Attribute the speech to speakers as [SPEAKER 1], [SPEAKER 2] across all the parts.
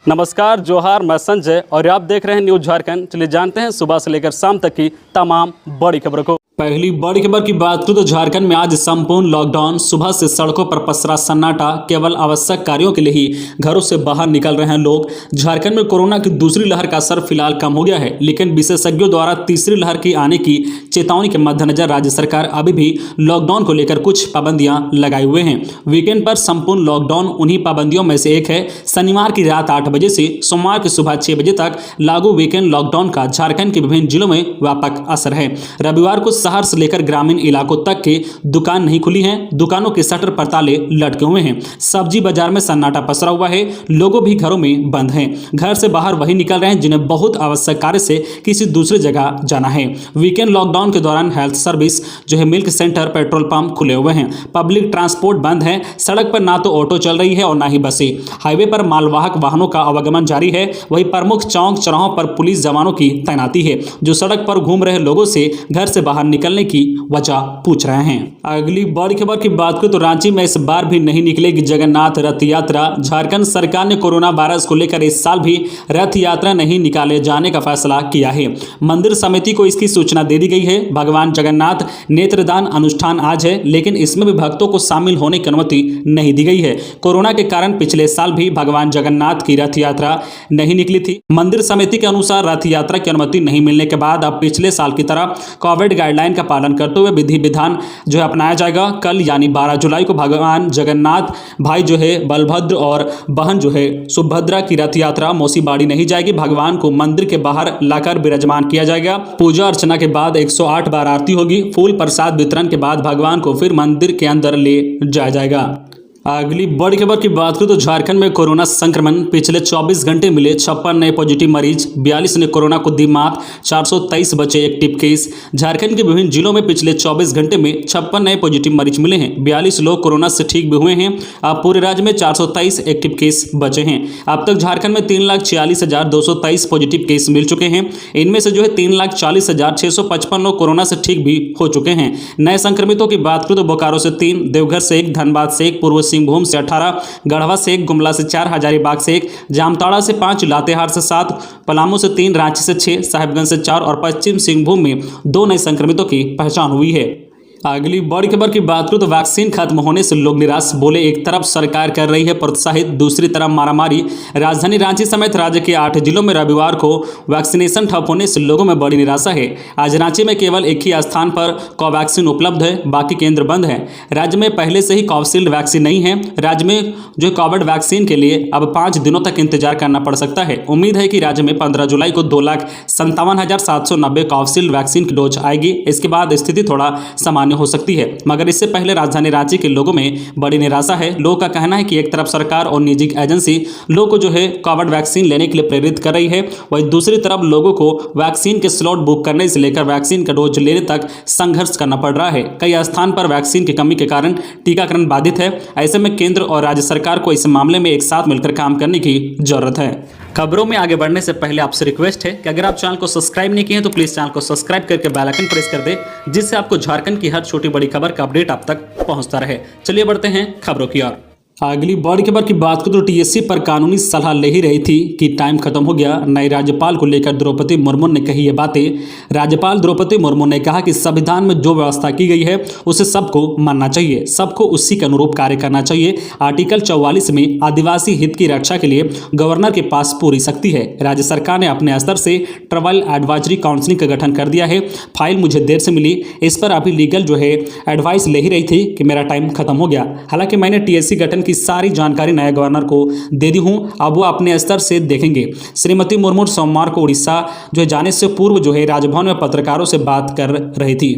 [SPEAKER 1] नमस्कार, जोहार, मैं संजय और आप देख रहे हैं न्यूज झारखंड। चलिए जानते हैं सुबह से लेकर शाम तक की तमाम बड़ी खबरों को। पहली बड़ी खबर की बात करूं तो झारखंड में आज संपूर्ण लॉकडाउन। सुबह से सड़कों पर पसरा सन्नाटा। केवल आवश्यक कार्यों के लिए ही घरों से बाहर निकल रहे हैं लोग। झारखंड में कोरोना की दूसरी लहर का असर फिलहाल कम हो गया है, लेकिन विशेषज्ञों द्वारा तीसरी लहर की आने की चेतावनी के मद्देनजर राज्य सरकार अभी भी लॉकडाउन को लेकर कुछ पाबंदियां लगाए हुए हैं। वीकेंड पर संपूर्ण लॉकडाउन उन्हीं पाबंदियों में से एक है। शनिवार की रात 8 बजे से सोमवार की सुबह 6 बजे तक लागू वीकेंड लॉकडाउन का झारखंड के विभिन्न जिलों में व्यापक असर है। रविवार को शहर से लेकर ग्रामीण इलाकों तक के दुकान नहीं खुली हैं। दुकानों के शटर पर ताले लटके हुए हैं। सब्जी बाजार में सन्नाटा पसरा हुआ है। लोगों भी घरों में बंद हैं। घर से बाहर वही निकल रहे हैं जिन्हें बहुत आवश्यक कार्य से किसी दूसरी जगह जाना है। वीकेंड लॉकडाउन के दौरान health service milk centre, petrol pump खुले हुए हैं। पब्लिक ट्रांसपोर्ट बंद है। सड़क पर ना तो ऑटो चल रही है और ना ही बसें। हाईवे पर मालवाहक वाहनों का आवागमन जारी है। वही प्रमुख चौक चौराहों पर पुलिस जवानों की तैनाती है, जो सड़क पर घूम रहे लोगों से घर से बाहर निकलने की वजह पूछ रहे हैं। अगली बड़ी खबर की बात करें तो रांची में इस बार भी नहीं निकलेगी जगन्नाथ रथ यात्रा। झारखंड सरकार ने कोरोना वायरस को लेकर इस साल भी रथ यात्रा नहीं निकाले जाने का फैसला किया है। मंदिर समिति को इसकी सूचना दे दी गई है। भगवान जगन्नाथ नेत्रदान अनुष्ठान आज है, लेकिन इसमें भी भक्तों को शामिल होने की अनुमति नहीं दी गई है। कोरोना के कारण पिछले साल भी भगवान जगन्नाथ की रथ यात्रा नहीं निकली थी। मंदिर समिति के अनुसार रथ यात्रा की अनुमति नहीं मिलने के बाद अब पिछले साल की तरह कोविड गाइडलाइन का पालन करते हुए विधि विधान अपनाया जाएगा। कल यानी 12 जुलाई को भगवान जगन्नाथ भाई बलभद्र और बहन सुभद्रा की रथ यात्रा मौसीबाड़ी नहीं जाएगी। भगवान को मंदिर के बाहर लाकर विराजमान किया जाएगा। पूजा अर्चना के बाद 108 बार आरती होगी। फूल प्रसाद वितरण के बाद भगवान को फिर मंदिर के अंदर ले जाया जाएगा। अगली बड़ी खबर की बात करें तो झारखंड में कोरोना संक्रमण। पिछले 24 घंटे मिले 56 नए पॉजिटिव मरीज। 42 ने कोरोना को दी मात। 423 बचे एक्टिव केस। झारखंड के विभिन्न जिलों में पिछले 24 घंटे में 56 नए पॉजिटिव मरीज मिले हैं। 42 लोग कोरोना से ठीक भी हुए हैं। अब पूरे राज्य में 423 एक्टिव केस बचे हैं। अब तक झारखंड में 3,46,223 पॉजिटिव केस मिल चुके हैं। इनमें से 3,40,655 लोग कोरोना से ठीक भी हो चुके हैं। नए संक्रमितों की बात करें तो बोकारो से 3, देवघर से 1, धनबाद से 1, पूर्व सिंहभूम से 18, गढ़वा से 1, गुमला से 4, हजारीबाग से 1, जामताड़ा से 5, लातेहार से 7, पलामू से 3, रांची से 6, साहिबगंज से 4 और पश्चिम सिंहभूम में 2 नए संक्रमितों की पहचान हुई है। अगली बड़ी खबर की बात करूं तो वैक्सीन खत्म होने से लोग निराश। बोले एक तरफ सरकार कर रही है प्रोत्साहित, दूसरी तरफ मारामारी। राजधानी रांची समेत राज्य के 8 जिलों में रविवार को वैक्सीनेशन ठप होने से लोगों में बड़ी निराशा है। आज रांची में केवल एक ही स्थान पर कोवैक्सीन उपलब्ध है, बाकी केंद्र बंद है। राज्य में पहले से ही कोविशील्ड वैक्सीन नहीं है। राज्य में कोविड वैक्सीन के लिए अब 5 दिनों तक इंतजार करना पड़ सकता है। उम्मीद है कि राज्य में 15 जुलाई को 2,57,790 कोविशील्ड वैक्सीन की डोज आएगी। इसके बाद स्थिति थोड़ा सामान्य हो सकती है, मगर इससे पहले राजधानी रांची के लोगों में बड़ी निराशा है। लोगों का कहना है कि एक तरफ सरकार और निजी एजेंसी लोगों को कोविड वैक्सीन लेने के लिए प्रेरित कर रही है, वहीं दूसरी तरफ लोगों को वैक्सीन के स्लॉट बुक करने से लेकर वैक्सीन का डोज लेने तक संघर्ष करना पड़ रहा है। कई स्थान पर वैक्सीन की कमी के कारण टीकाकरण बाधित है। ऐसे में केंद्र और राज्य सरकार को इस मामले में एक साथ मिलकर काम करने की जरूरत है। खबरों में आगे बढ़ने से पहले आपसे रिक्वेस्ट है कि अगर आप चैनल को सब्सक्राइब नहीं किए हैं तो प्लीज चैनल को सब्सक्राइब करके बेल आइकन प्रेस कर दे, जिससे आपको झारखंड की हर छोटी बड़ी खबर का अपडेट आप तक पहुंचता रहे। चलिए बढ़ते हैं खबरों की ओर। अगली बड़ी खबर की बात करें तो टीएससी पर कानूनी सलाह ले ही रही थी कि टाइम खत्म हो गया। नई राज्यपाल को लेकर द्रौपदी मुर्मू ने कही ये बातें। राज्यपाल द्रौपदी मुर्मू ने कहा कि संविधान में जो व्यवस्था की गई है उसे सबको मानना चाहिए, सबको उसी के अनुरूप कार्य करना चाहिए। आर्टिकल 44 में आदिवासी हित की रक्षा के लिए गवर्नर के पास पूरी शक्ति है। राज्य सरकार ने अपने स्तर से ट्राइबल एडवाइजरी काउंसिल का गठन कर दिया है। फाइल मुझे देर से मिली, इस पर अभी लीगल एडवाइस ले ही रही थी कि मेरा टाइम खत्म हो गया। हालांकि मैंने टीएससी गठन की सारी जानकारी नए गवर्नर को दे दी हूं, अब वो अपने स्तर से देखेंगे। श्रीमती मुर्मू सोमवार को उड़ीसा जाने से पूर्व राजभवन में पत्रकारों से बात कर रही थी।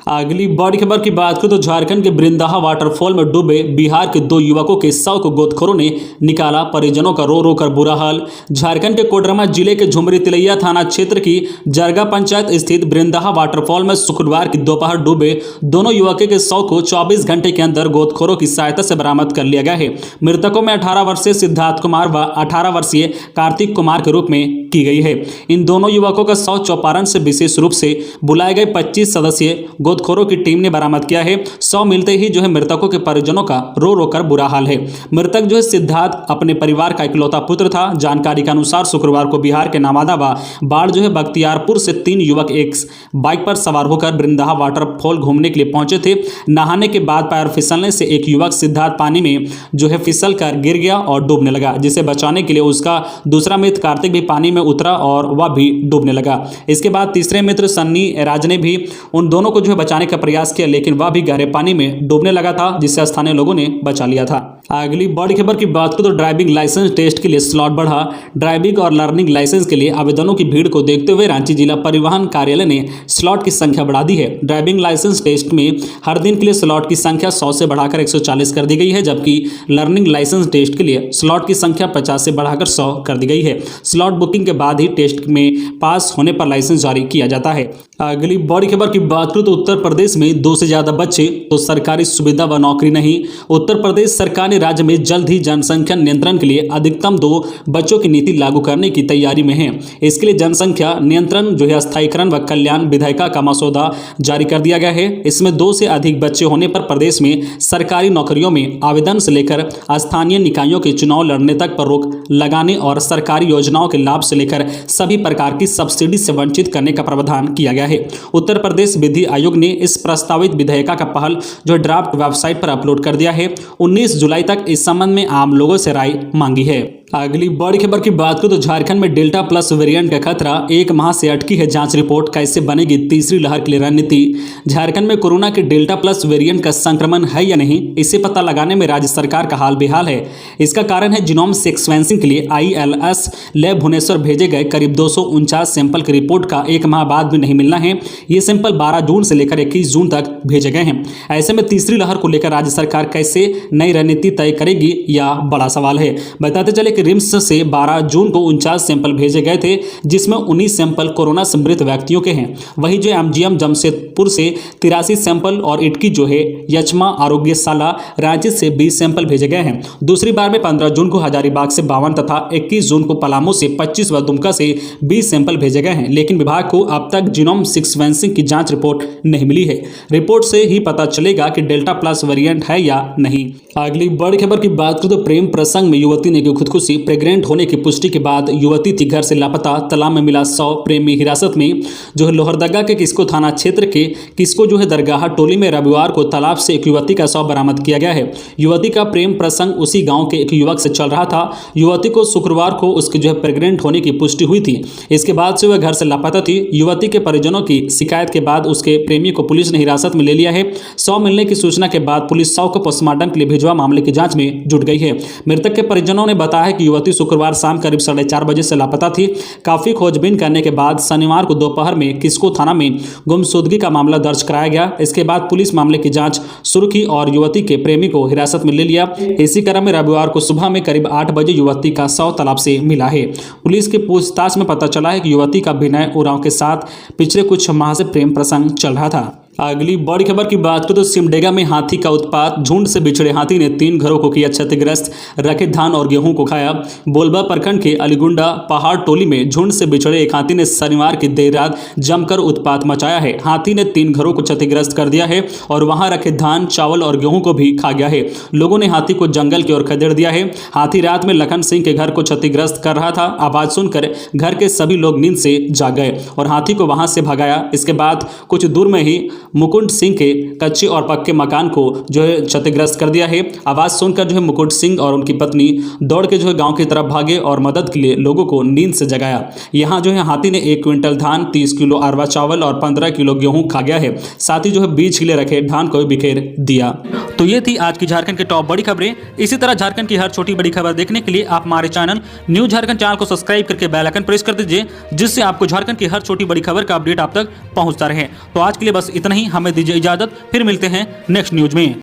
[SPEAKER 1] अगली बड़ी खबर की बात करें तो झारखंड के वृंदाहा वाटरफॉल में डूबे बिहार के 2 युवकों के शव को गोताखोरों ने निकाला। परिजनों का रो रो कर बुरा हाल। झारखंड के कोडरमा जिले के झुमरी तिलैया थाना क्षेत्र की जरगा पंचायत स्थित वृंदाहा वाटरफॉल में शुक्रवार की दोपहर डूबे दोनों युवकों के शव को 24 घंटे के अंदर गोताखोरों की सहायता से बरामद कर लिया गया है। मृतकों में 18 वर्षीय सिद्धार्थ कुमार व 18 वर्षीय कार्तिक कुमार के रूप में की गई है। इन दोनों युवकों का शव चौपारण से विशेष रूप से बुलाए गए 25 सदस्यीय गोदखोरों की टीम ने बरामद किया है। 100 मिलते ही जो है मृतकों के परिजनों का रो रो कर बुरा हाल है। मृतक जो है सिद्धार्थ अपने परिवार का इकलौता पुत्र था। जानकारी के अनुसार शुक्रवार को बिहार के नवादा बाढ़ जो है बख्तियारपुर से 3 युवक एक बाइक पर सवार होकर वृंदाहा वाटरफॉल घूमने के लिए पहुंचे थे। नहाने के बाद पैर फिसलने से एक युवक सिद्धार्थ पानी में जो है फिसल कर गिर गया और डूबने लगा, जिसे बचाने के लिए उसका दूसरा मित्र कार्तिक भी पानी में उतरा और वह भी डूबने लगा। इसके बाद तीसरे मित्र सन्नी राज ने भी उन दोनों को जो है बचाने का प्रयास किया, लेकिन वह भी गहरे पानी में डूबने लगा था, जिससे स्थानीय लोगों ने बचा लिया था। अगली बड़ी खबर की बात करें तो ड्राइविंग लाइसेंस टेस्ट के लिए स्लॉट बढ़ा। ड्राइविंग और लर्निंग लाइसेंस के लिए आवेदनों की भीड़ को देखते हुए रांची जिला परिवहन कार्यालय ने स्लॉट की संख्या बढ़ा दी है। ड्राइविंग लाइसेंस टेस्ट में हर दिन के लिए स्लॉट की संख्या 100 से बढ़ाकर 140 कर दी गई है, जबकि लर्निंग लाइसेंस टेस्ट के लिए स्लॉट की संख्या 50 से बढ़ाकर 100 कर दी गई है। स्लॉट बुकिंग के बाद ही टेस्ट में पास होने पर लाइसेंस जारी किया जाता है। अगली बड़ी खबर की बात करें तो उत्तर प्रदेश में 2 से ज्यादा बच्चे तो सरकारी सुविधा व नौकरी नहीं। उत्तर प्रदेश सरकार ने राज्य में जल्द ही जनसंख्या नियंत्रण के लिए अधिकतम 2 बच्चों की नीति लागू करने की तैयारी में है। इसके लिए जनसंख्या नियंत्रण जो है स्थायीकरण व कल्याण विधेयक का मसौदा जारी कर दिया गया है। इसमें 2 से अधिक बच्चे होने पर प्रदेश में सरकारी नौकरियों में आवेदन से लेकर स्थानीय निकायों के चुनाव लड़ने तक पर रोक लगाने और सरकारी योजनाओं के लाभ से लेकर सभी प्रकार की सब्सिडी से वंचित करने का प्रावधान किया गया है। उत्तर प्रदेश विधि आयोग ने इस प्रस्तावित विधेयक का पहल जो ड्राफ्ट वेबसाइट पर अपलोड कर दिया है। 19 जुलाई तक इस संबंध में आम लोगों से राय मांगी है। अगली बड़ी खबर की बात करें तो झारखंड में डेल्टा प्लस वेरिएंट का खतरा, 1 माह से अटकी है जांच रिपोर्ट, कैसे बनेगी तीसरी लहर के लिए रणनीति। झारखंड में कोरोना के डेल्टा प्लस वेरिएंट का संक्रमण है या नहीं, इसे पता लगाने में राज्य सरकार का हाल बेहाल है। इसका कारण है जीनोम सीक्वेंसिंग के लिए ILS लैब भुवनेश्वर भेजे गए करीब 249 सैंपल की रिपोर्ट का 1 माह बाद भी नहीं मिलना है। ये सैंपल 12 जून से लेकर 21 जून तक भेजे गए हैं। ऐसे में तीसरी लहर को लेकर राज्य सरकार कैसे नई रणनीति तय करेगी, यह बड़ा सवाल है। बताते चले कि रिम्स से 12 जून को 49 सैंपल भेजे गए थे, जिसमें 19 सैंपल कोरोना से मृत व्यक्तियों के हैं। वहीं जो MGM जमशेदपुर से 83 सैंपल और इटकी जो है यचमा आरोग्यशाला रांची से 20 सैंपल भेजे गए हैं। दूसरी बार में 15 जून को हजारीबाग से 52 तथा 21 जून को पलामू से 25 व दुमका से 20 सैंपल भेजे गए हैं, लेकिन विभाग को अब तक जीनोम सीक्वेंसिंग की जांच रिपोर्ट नहीं मिली है। रिपोर्ट से ही पता चलेगा कि डेल्टा प्लस वेरिएंट है या नहीं। अगली बड़ी खबर की बात करें तो प्रेम प्रसंग में युवती ने की खुदकुशी। प्रेग्नेंट होने की पुष्टि के बाद युवती थी घर से लापता, तालाब में मिला 100 प्रेमी हिरासत में। जो है लोहरदगा के किस्को थाना क्षेत्र के किस्को जो है दरगाह टोली में रविवार को तालाब से एक युवती का शव बरामद किया गया है। युवती का प्रेम प्रसंग उसी गांव के एक युवक से चल रहा था। युवती को शुक्रवार को उसके जो है प्रेग्नेंट होने की पुष्टि हुई थी। इसके बाद से वह घर से लापता थी। युवती के परिजनों की शिकायत के बाद उसके प्रेमी को पुलिस ने हिरासत में ले लिया है। शव मिलने की सूचना के बाद पुलिस शव को पोस्टमार्टम के लिए भिजवा मामले की जांच में जुट गई है। मृतक के परिजनों ने बताया कि युवती शुक्रवार शाम करीब 4:30 बजे से लापता थी। काफी खोजबीन करने के बाद शनिवार को दोपहर में किस्को थाना में गुमशुदगी का मामला दर्ज कराया गया। इसके बाद पुलिस मामले की जांच शुरू की और युवती के प्रेमी को हिरासत में ले लिया। इसी क्रम में रविवार को सुबह में करीब 8 बजे युवती का शव तालाब से मिला है। पुलिस की पूछताछ में पता चला है कि युवती का विनय उरांव के साथ पिछले कुछ माह से प्रेम प्रसंग चल रहा था। अगली बड़ी खबर की बात करें तो सिमडेगा में हाथी का उत्पात। झुंड से बिछड़े हाथी ने 3 घरों को किया क्षतिग्रस्त, रखे धान और गेहूं को खाया। बोलबा प्रखंड के अलीगुंडा पहाड़ टोली में झुंड से बिछड़े एक हाथी ने शनिवार की देर रात जमकर उत्पात मचाया है। हाथी ने 3 घरों को क्षतिग्रस्त कर दिया है और वहां रखे धान, चावल और गेहूं को भी खा गया है। लोगों ने हाथी को जंगल की ओर खदेड़ दिया है। हाथी रात में लखन सिंह के घर को क्षतिग्रस्त कर रहा था। आवाज सुनकर घर के सभी लोग नींद से जाग गए और हाथी को वहां से भगाया। इसके बाद कुछ दूर में ही मुकुंद सिंह के कच्चे और पक्के मकान को जो है क्षतिग्रस्त कर दिया है। आवाज सुनकर जो है मुकुंद सिंह और उनकी पत्नी दौड़ के जो है गांव की तरफ भागे और मदद के लिए लोगों को नींद से जगाया। यहां जो है हाथी ने 1 क्विंटल धान, 30 किलो अरवा चावल और 15 किलो गेहूं खा गया है। साथ ही जो है बीज के लिए रखे धान को भी बिखेर दिया। तो ये थी आज की झारखंड की टॉप बड़ी खबरें। इसी तरह झारखंड की हर छोटी बड़ी खबर देखने के लिए आप हमारे चैनल न्यूज झारखंड चैनल को सब्सक्राइब करके बेल आइकन प्रेस कर दीजिए, जिससे आपको झारखंड की हर छोटी बड़ी खबर का अपडेट आप तक पहुंचता रहे। तो आज के लिए बस इतना ही। हमें दीजिए इजाजत, फिर मिलते हैं नेक्स्ट न्यूज में।